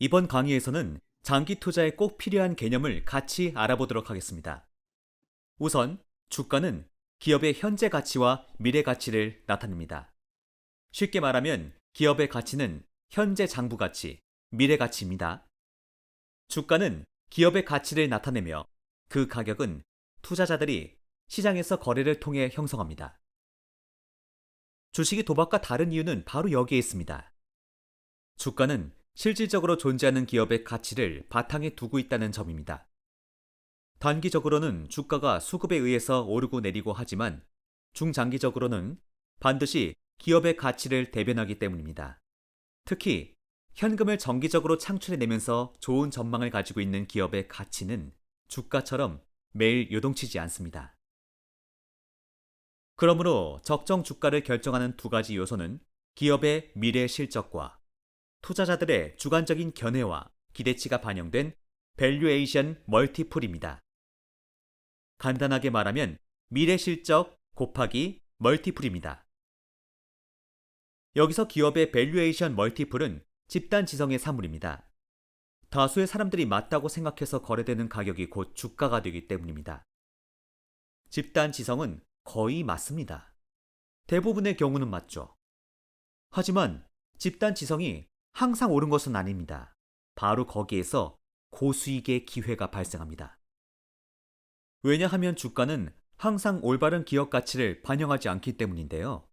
이번 강의에서는 장기 투자에 꼭 필요한 개념을 같이 알아보도록 하겠습니다. 우선 주가는 기업의 현재 가치와 미래 가치를 나타냅니다. 쉽게 말하면 기업의 가치는 현재 장부 가치, 미래 가치입니다. 주가는 기업의 가치를 나타내며 그 가격은 투자자들이 시장에서 거래를 통해 형성합니다. 주식이 도박과 다른 이유는 바로 여기에 있습니다. 주가는 실질적으로 존재하는 기업의 가치를 바탕에 두고 있다는 점입니다. 단기적으로는 주가가 수급에 의해서 오르고 내리고 하지만 중장기적으로는 반드시 기업의 가치를 대변하기 때문입니다. 특히 현금을 정기적으로 창출해내면서 좋은 전망을 가지고 있는 기업의 가치는 주가처럼 매일 요동치지 않습니다. 그러므로 적정 주가를 결정하는 두 가지 요소는 기업의 미래 실적과 투자자들의 주관적인 견해와 기대치가 반영된 밸류에이션 멀티플입니다. 간단하게 말하면 미래 실적 곱하기 멀티플입니다. 여기서 기업의 밸류에이션 멀티플은 집단 지성의 사물입니다. 다수의 사람들이 맞다고 생각해서 거래되는 가격이 곧 주가가 되기 때문입니다. 집단 지성은 거의 맞습니다. 대부분의 경우는 맞죠. 하지만 집단 지성이 항상 옳은 것은 아닙니다. 바로 거기에서 고수익의 기회가 발생합니다. 왜냐하면 주가는 항상 올바른 기업 가치를 반영하지 않기 때문인데요.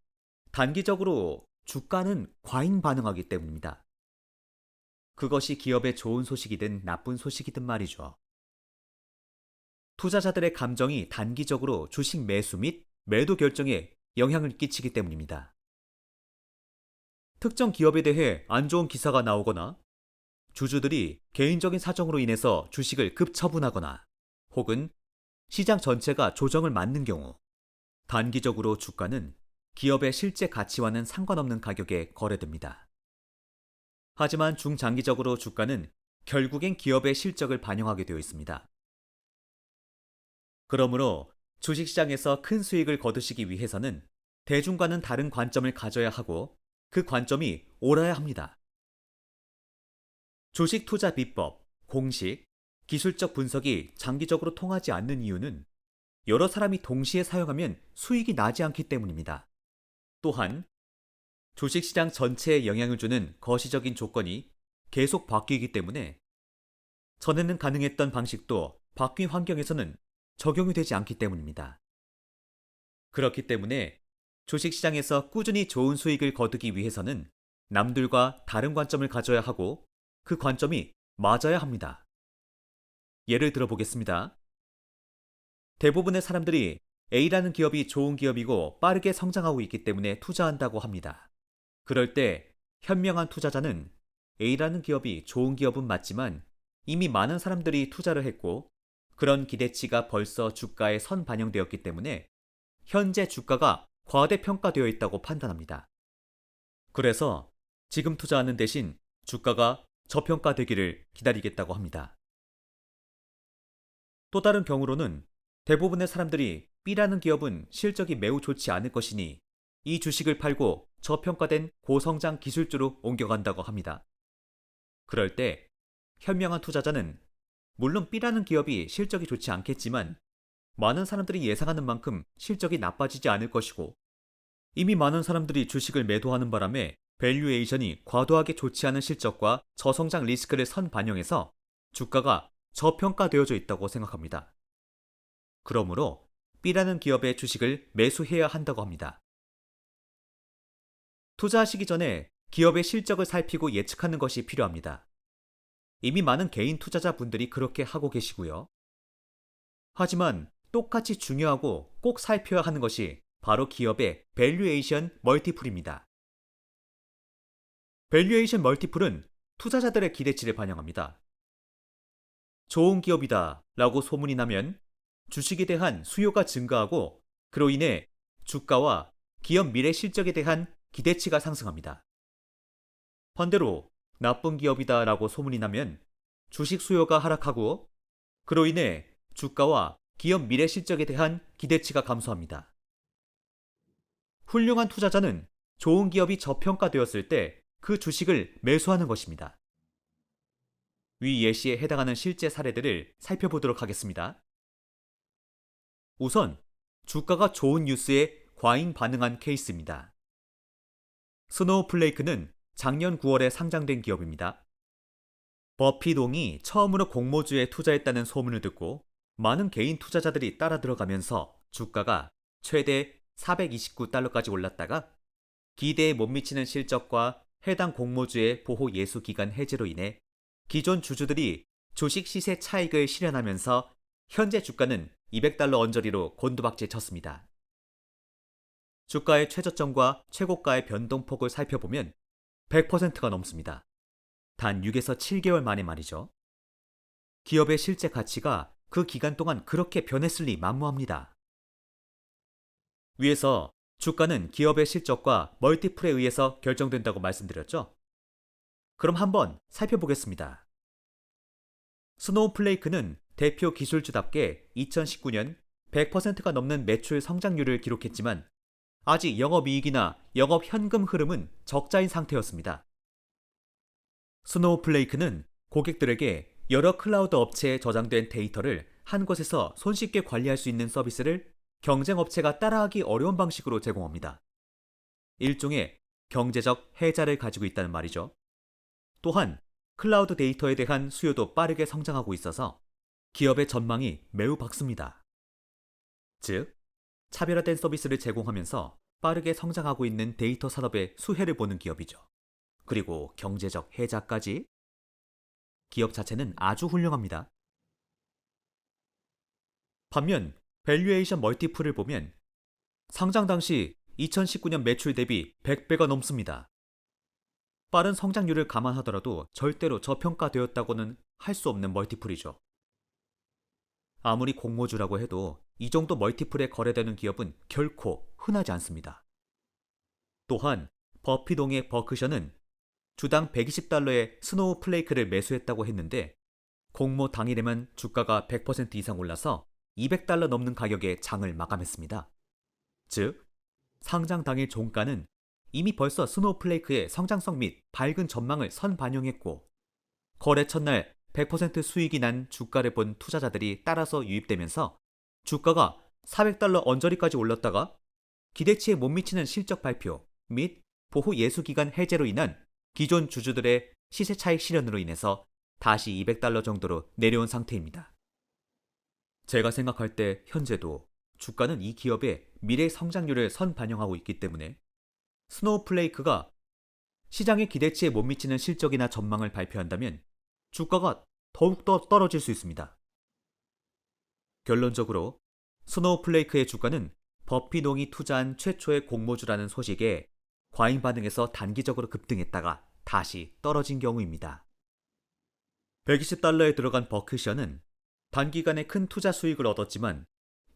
단기적으로 주가는 과잉 반응하기 때문입니다. 그것이 기업의 좋은 소식이든 나쁜 소식이든 말이죠. 투자자들의 감정이 단기적으로 주식 매수 및 매도 결정에 영향을 끼치기 때문입니다. 특정 기업에 대해 안 좋은 기사가 나오거나 주주들이 개인적인 사정으로 인해서 주식을 급처분하거나 혹은 시장 전체가 조정을 맞는 경우 단기적으로 주가는 기업의 실제 가치와는 상관없는 가격에 거래됩니다. 하지만 중장기적으로 주가는 결국엔 기업의 실적을 반영하게 되어 있습니다. 그러므로 주식시장에서 큰 수익을 거두시기 위해서는 대중과는 다른 관점을 가져야 하고 그 관점이 옳아야 합니다. 주식 투자 비법, 공식, 기술적 분석이 장기적으로 통하지 않는 이유는 여러 사람이 동시에 사용하면 수익이 나지 않기 때문입니다. 또한 주식시장 전체에 영향을 주는 거시적인 조건이 계속 바뀌기 때문에 전에는 가능했던 방식도 바뀐 환경에서는 적용이 되지 않기 때문입니다. 그렇기 때문에 주식시장에서 꾸준히 좋은 수익을 거두기 위해서는 남들과 다른 관점을 가져야 하고 그 관점이 맞아야 합니다. 예를 들어 보겠습니다. 대부분의 사람들이 A라는 기업이 좋은 기업이고 빠르게 성장하고 있기 때문에 투자한다고 합니다. 그럴 때 현명한 투자자는 A라는 기업이 좋은 기업은 맞지만 이미 많은 사람들이 투자를 했고 그런 기대치가 벌써 주가에 선 반영되었기 때문에 현재 주가가 과대평가되어 있다고 판단합니다. 그래서 지금 투자하는 대신 주가가 저평가되기를 기다리겠다고 합니다. 또 다른 경우로는 대부분의 사람들이 B라는 기업은 실적이 매우 좋지 않을 것이니 이 주식을 팔고 저평가된 고성장 기술주로 옮겨간다고 합니다. 그럴 때 현명한 투자자는 물론 B라는 기업이 실적이 좋지 않겠지만 많은 사람들이 예상하는 만큼 실적이 나빠지지 않을 것이고 이미 많은 사람들이 주식을 매도하는 바람에 밸류에이션이 과도하게 좋지 않은 실적과 저성장 리스크를 선반영해서 주가가 저평가되어져 있다고 생각합니다. 그러므로 B라는 기업의 주식을 매수해야 한다고 합니다. 투자하시기 전에 기업의 실적을 살피고 예측하는 것이 필요합니다. 이미 많은 개인 투자자분들이 그렇게 하고 계시고요. 하지만 똑같이 중요하고 꼭 살펴야 하는 것이 바로 기업의 밸류에이션 멀티플입니다. 밸류에이션 멀티플은 투자자들의 기대치를 반영합니다. 좋은 기업이다 라고 소문이 나면 주식에 대한 수요가 증가하고 그로 인해 주가와 기업 미래 실적에 대한 기대치가 상승합니다. 반대로 나쁜 기업이다 라고 소문이 나면 주식 수요가 하락하고 그로 인해 주가와 기업 미래 실적에 대한 기대치가 감소합니다. 훌륭한 투자자는 좋은 기업이 저평가되었을 때 그 주식을 매수하는 것입니다. 위 예시에 해당하는 실제 사례들을 살펴보도록 하겠습니다. 우선 주가가 좋은 뉴스에 과잉 반응한 케이스입니다. 스노우플레이크는 작년 9월에 상장된 기업입니다. 버피동이 처음으로 공모주에 투자했다는 소문을 듣고 많은 개인 투자자들이 따라 들어가면서 주가가 최대 429달러까지 올랐다가 기대에 못 미치는 실적과 해당 공모주의 보호 예수 기간 해제로 인해 기존 주주들이 주식 시세 차익을 실현하면서 현재 주가는 200달러 언저리로 곤두박질 쳤습니다. 주가의 최저점과 최고가의 변동폭을 살펴보면 100%가 넘습니다. 단 6에서 7개월 만에 말이죠. 기업의 실제 가치가 그 기간 동안 그렇게 변했을 리 만무합니다. 위에서 주가는 기업의 실적과 멀티플에 의해서 결정된다고 말씀드렸죠? 그럼 한번 살펴보겠습니다. 스노우플레이크는 대표 기술주답게 2019년 100%가 넘는 매출 성장률을 기록했지만 아직 영업이익이나 영업현금 흐름은 적자인 상태였습니다. 스노우플레이크는 고객들에게 여러 클라우드 업체에 저장된 데이터를 한 곳에서 손쉽게 관리할 수 있는 서비스를 경쟁 업체가 따라하기 어려운 방식으로 제공합니다. 일종의 경제적 해자를 가지고 있다는 말이죠. 또한 클라우드 데이터에 대한 수요도 빠르게 성장하고 있어서 기업의 전망이 매우 밝습니다. 즉, 차별화된 서비스를 제공하면서 빠르게 성장하고 있는 데이터 산업의 수혜를 보는 기업이죠. 그리고 경제적 해자까지. 기업 자체는 아주 훌륭합니다. 반면 밸류에이션 멀티플을 보면 상장 당시 2019년 매출 대비 100배가 넘습니다. 빠른 성장률을 감안하더라도 절대로 저평가되었다고는 할 수 없는 멀티플이죠. 아무리 공모주라고 해도 이 정도 멀티플에 거래되는 기업은 결코 흔하지 않습니다. 또한 버피동의 버크셔는 주당 120달러의 스노우플레이크를 매수했다고 했는데 공모 당일에만 주가가 100% 이상 올라서 200달러 넘는 가격에 장을 마감했습니다. 즉, 상장 당일 종가는 이미 벌써 스노우플레이크의 성장성 및 밝은 전망을 선반영했고 거래 첫날 100% 수익이 난 주가를 본 투자자들이 따라서 유입되면서 주가가 400달러 언저리까지 올랐다가 기대치에 못 미치는 실적 발표 및 보호 예수 기간 해제로 인한 기존 주주들의 시세 차익 실현으로 인해서 다시 200달러 정도로 내려온 상태입니다. 제가 생각할 때 현재도 주가는 이 기업의 미래 성장률을 선반영하고 있기 때문에 스노우플레이크가 시장의 기대치에 못 미치는 실적이나 전망을 발표한다면 주가가 더욱더 떨어질 수 있습니다. 결론적으로 스노우플레이크의 주가는 버피동이 투자한 최초의 공모주라는 소식에 과잉 반응해서 단기적으로 급등했다가 다시 떨어진 경우입니다. 120달러에 들어간 버크셔는 단기간에 큰 투자 수익을 얻었지만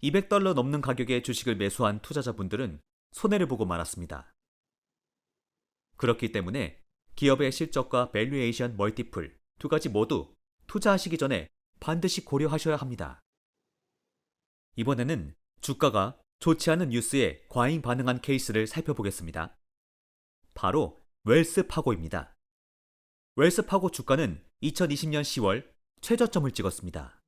200달러 넘는 가격의 주식을 매수한 투자자분들은 손해를 보고 말았습니다. 그렇기 때문에 기업의 실적과 밸류에이션 멀티플 두 가지 모두 투자하시기 전에 반드시 고려하셔야 합니다. 이번에는 주가가 좋지 않은 뉴스에 과잉 반응한 케이스를 살펴보겠습니다. 바로 웰스파고입니다. 웰스파고 주가는 2020년 10월 최저점을 찍었습니다.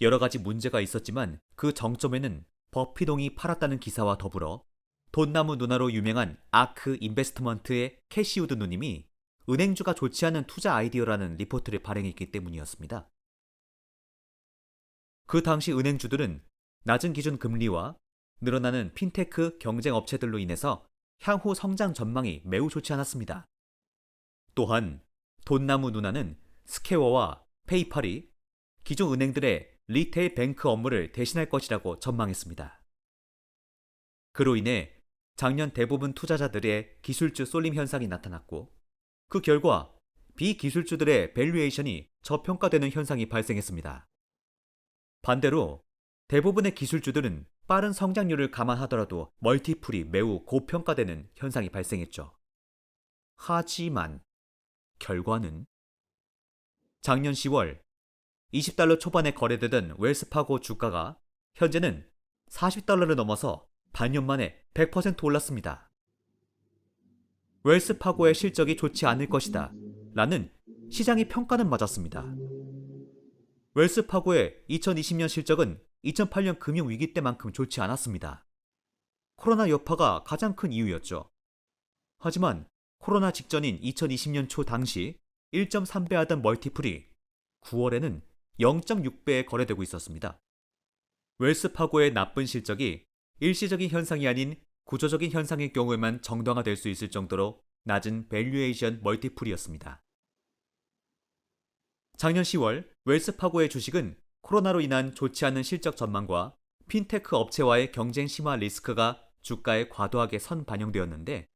여러 가지 문제가 있었지만 그 정점에는 버피동이 팔았다는 기사와 더불어 돈나무 누나로 유명한 아크 인베스트먼트의 캐시우드 누님이 은행주가 좋지 않은 투자 아이디어라는 리포트를 발행했기 때문이었습니다. 그 당시 은행주들은 낮은 기준 금리와 늘어나는 핀테크 경쟁 업체들로 인해서 향후 성장 전망이 매우 좋지 않았습니다. 또한 돈나무 누나는 스퀘어와 페이팔이 기존 은행들의 리테일 뱅크 업무를 대신할 것이라고 전망했습니다. 그로 인해 작년 대부분 투자자들의 기술주 쏠림 현상이 나타났고 그 결과 비기술주들의 밸류에이션이 저평가되는 현상이 발생했습니다. 반대로 대부분의 기술주들은 빠른 성장률을 감안하더라도 멀티플이 매우 고평가되는 현상이 발생했죠. 하지만 결과는 작년 10월 20달러 초반에 거래되던 웰스파고 주가가 현재는 40달러를 넘어서 반년 만에 100% 올랐습니다. 웰스파고의 실적이 좋지 않을 것이다 라는 시장의 평가는 맞았습니다. 웰스파고의 2020년 실적은 2008년 금융위기 때만큼 좋지 않았습니다. 코로나 여파가 가장 큰 이유였죠. 하지만 코로나 직전인 2020년 초 당시 1.3배 하던 멀티플이 9월에는 0.6배에 거래되고 있었습니다. 웰스파고의 나쁜 실적이 일시적인 현상이 아닌 구조적인 현상의 경우에만 정당화될 수 있을 정도로 낮은 밸류에이션 멀티플이었습니다. 작년 10월 웰스파고의 주식은 코로나로 인한 좋지 않은 실적 전망과 핀테크 업체와의 경쟁 심화 리스크가 주가에 과도하게 선반영되었는데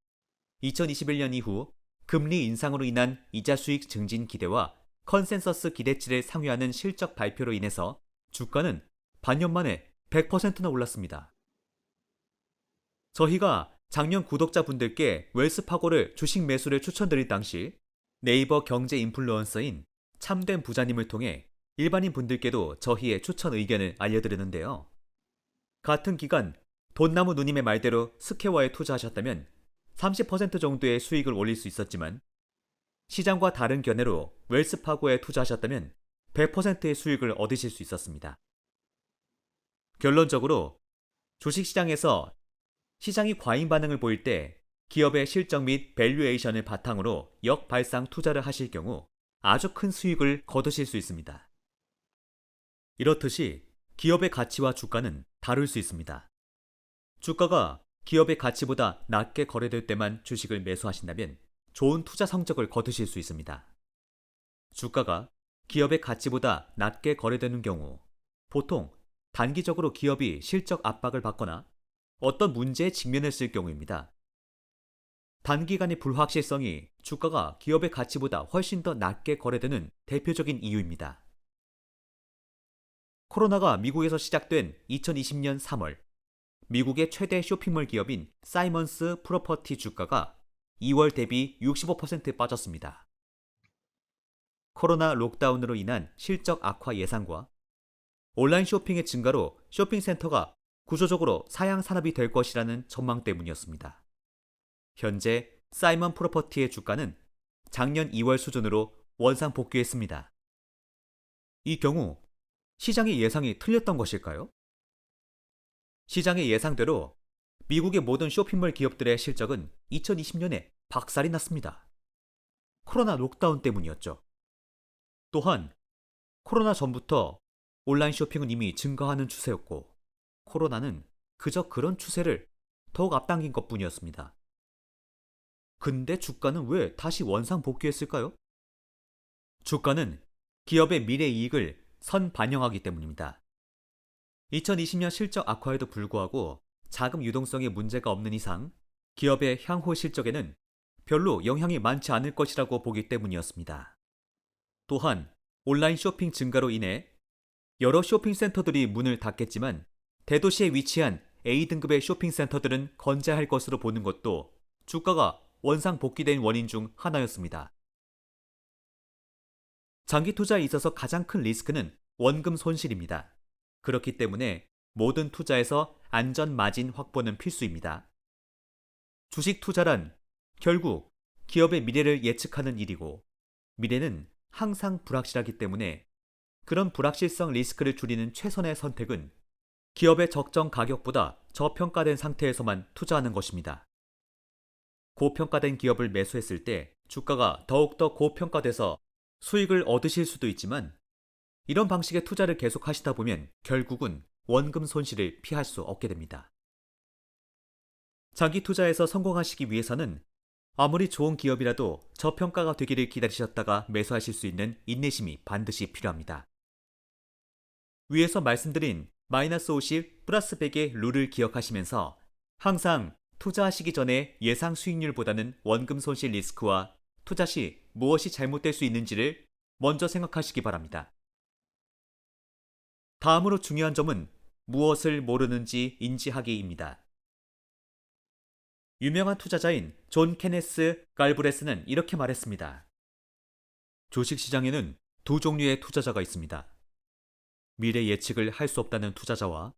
2021년 이후 금리 인상으로 인한 이자 수익 증진 기대와 컨센서스 기대치를 상회하는 실적 발표로 인해서 주가는 반년 만에 100%나 올랐습니다. 저희가 작년 구독자분들께 웰스파고를 주식 매수를 추천드릴 당시 네이버 경제 인플루언서인 참된 부자님을 통해 일반인 분들께도 저희의 추천 의견을 알려드리는데요. 같은 기간 돈나무 누님의 말대로 스퀘어에 투자하셨다면 30% 정도의 수익을 올릴 수 있었지만 시장과 다른 견해로 웰스파고에 투자하셨다면 100%의 수익을 얻으실 수 있었습니다. 결론적으로 주식시장에서 시장이 과잉 반응을 보일 때 기업의 실적 및 밸류에이션을 바탕으로 역발상 투자를 하실 경우 아주 큰 수익을 거두실 수 있습니다. 이렇듯이 기업의 가치와 주가는 다를 수 있습니다. 주가가 기업의 가치보다 낮게 거래될 때만 주식을 매수하신다면 좋은 투자 성적을 거두실 수 있습니다. 주가가 기업의 가치보다 낮게 거래되는 경우 보통 단기적으로 기업이 실적 압박을 받거나 어떤 문제에 직면했을 경우입니다. 단기간의 불확실성이 주가가 기업의 가치보다 훨씬 더 낮게 거래되는 대표적인 이유입니다. 코로나가 미국에서 시작된 2020년 3월, 미국의 최대 쇼핑몰 기업인 사이먼스 프로퍼티 주가가 2월 대비 65% 빠졌습니다. 코로나 록다운으로 인한 실적 악화 예상과 온라인 쇼핑의 증가로 쇼핑센터가 구조적으로 사양 산업이 될 것이라는 전망 때문이었습니다. 현재 사이먼 프로퍼티의 주가는 작년 2월 수준으로 원상 복귀했습니다. 이 경우 시장의 예상이 틀렸던 것일까요? 시장의 예상대로 미국의 모든 쇼핑몰 기업들의 실적은 2020년에 박살이 났습니다. 코로나 록다운 때문이었죠. 또한 코로나 전부터 온라인 쇼핑은 이미 증가하는 추세였고 코로나는 그저 그런 추세를 더욱 앞당긴 것뿐이었습니다. 근데 주가는 왜 다시 원상 복귀했을까요? 주가는 기업의 미래 이익을 선반영하기 때문입니다. 2020년 실적 악화에도 불구하고 자금 유동성에 문제가 없는 이상 기업의 향후 실적에는 별로 영향이 많지 않을 것이라고 보기 때문이었습니다. 또한 온라인 쇼핑 증가로 인해 여러 쇼핑센터들이 문을 닫겠지만 대도시에 위치한 A등급의 쇼핑센터들은 건재할 것으로 보는 것도 주가가 원상 복귀된 원인 중 하나였습니다. 장기 투자에 있어서 가장 큰 리스크는 원금 손실입니다. 그렇기 때문에 모든 투자에서 안전 마진 확보는 필수입니다. 주식 투자란 결국 기업의 미래를 예측하는 일이고 미래는 항상 불확실하기 때문에 그런 불확실성 리스크를 줄이는 최선의 선택은 기업의 적정 가격보다 저평가된 상태에서만 투자하는 것입니다. 고평가된 기업을 매수했을 때 주가가 더욱더 고평가돼서 수익을 얻으실 수도 있지만 이런 방식의 투자를 계속 하시다 보면 결국은 원금 손실을 피할 수 없게 됩니다. 장기 투자에서 성공하시기 위해서는 아무리 좋은 기업이라도 저평가가 되기를 기다리셨다가 매수하실 수 있는 인내심이 반드시 필요합니다. 위에서 말씀드린 마이너스 50 플러스 100의 룰을 기억하시면서 항상 투자하시기 전에 예상 수익률보다는 원금 손실 리스크와 투자 시 무엇이 잘못될 수 있는지를 먼저 생각하시기 바랍니다. 다음으로 중요한 점은 무엇을 모르는지 인지하기입니다. 유명한 투자자인 존 케네스 갈브레스는 이렇게 말했습니다. 주식시장에는 두 종류의 투자자가 있습니다. 미래 예측을 할 수 없다는 투자자와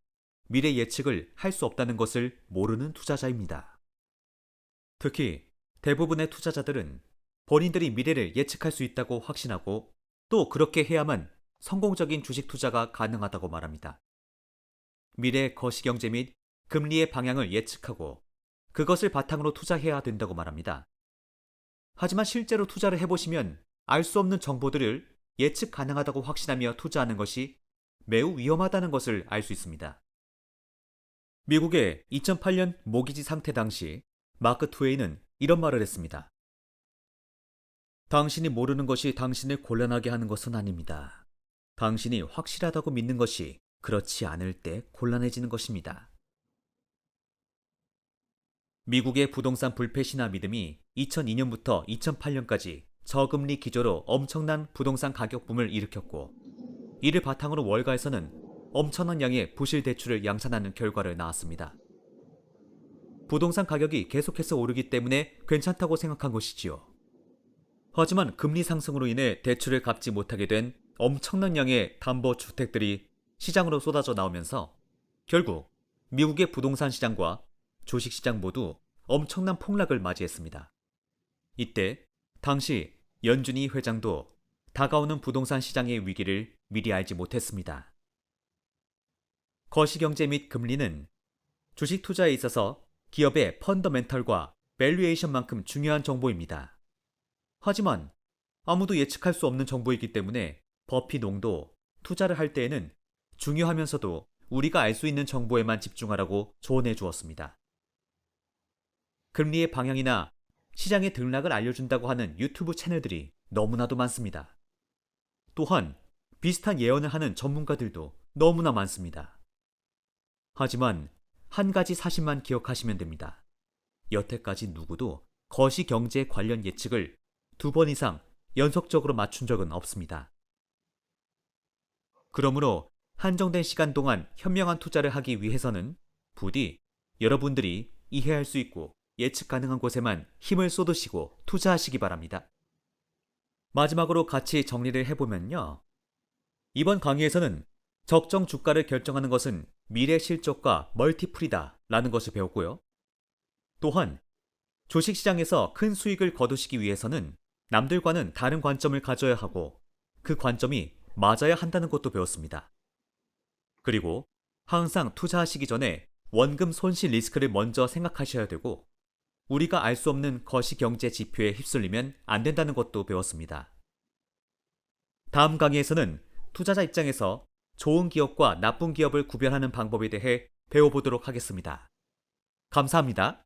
미래 예측을 할 수 없다는 것을 모르는 투자자입니다. 특히 대부분의 투자자들은 본인들이 미래를 예측할 수 있다고 확신하고 또 그렇게 해야만 성공적인 주식 투자가 가능하다고 말합니다. 미래 거시경제 및 금리의 방향을 예측하고 그것을 바탕으로 투자해야 된다고 말합니다. 하지만 실제로 투자를 해보시면 알 수 없는 정보들을 예측 가능하다고 확신하며 투자하는 것이 매우 위험하다는 것을 알 수 있습니다. 미국의 2008년 모기지 상태 당시 마크 트웨이는 이런 말을 했습니다. 당신이 모르는 것이 당신을 곤란하게 하는 것은 아닙니다. 당신이 확실하다고 믿는 것이 그렇지 않을 때 곤란해지는 것입니다. 미국의 부동산 불패시나 믿음이 2002년부터 2008년까지 저금리 기조로 엄청난 부동산 가격 붐을 일으켰고 이를 바탕으로 월가에서는 엄청난 양의 부실 대출을 양산하는 결과를 낳았습니다. 부동산 가격이 계속해서 오르기 때문에 괜찮다고 생각한 것이지요. 하지만 금리 상승으로 인해 대출을 갚지 못하게 된 엄청난 양의 담보주택들이 시장으로 쏟아져 나오면서 결국 미국의 부동산 시장과 주식시장 모두 엄청난 폭락을 맞이했습니다. 이때 당시 연준이 회장도 다가오는 부동산 시장의 위기를 미리 알지 못했습니다. 거시경제 및 금리는 주식 투자에 있어서 기업의 펀더멘털과 밸류에이션만큼 중요한 정보입니다. 하지만 아무도 예측할 수 없는 정보이기 때문에 버핏농도 투자를 할 때에는 중요하면서도 우리가 알 수 있는 정보에만 집중하라고 조언해 주었습니다. 금리의 방향이나 시장의 등락을 알려준다고 하는 유튜브 채널들이 너무나도 많습니다. 또한 비슷한 예언을 하는 전문가들도 너무나 많습니다. 하지만 한 가지 사실만 기억하시면 됩니다. 여태까지 누구도 거시경제 관련 예측을 2번 이상 연속적으로 맞춘 적은 없습니다. 그러므로 한정된 시간 동안 현명한 투자를 하기 위해서는 부디 여러분들이 이해할 수 있고 예측 가능한 곳에만 힘을 쏟으시고 투자하시기 바랍니다. 마지막으로 같이 정리를 해보면요. 이번 강의에서는 적정 주가를 결정하는 것은 미래 실적과 멀티플이다 라는 것을 배웠고요. 또한 주식시장에서 큰 수익을 거두시기 위해서는 남들과는 다른 관점을 가져야 하고 그 관점이 맞아야 한다는 것도 배웠습니다. 그리고 항상 투자하시기 전에 원금 손실 리스크를 먼저 생각하셔야 되고 우리가 알 수 없는 거시경제 지표에 휩쓸리면 안 된다는 것도 배웠습니다. 다음 강의에서는 투자자 입장에서 좋은 기업과 나쁜 기업을 구별하는 방법에 대해 배워보도록 하겠습니다. 감사합니다.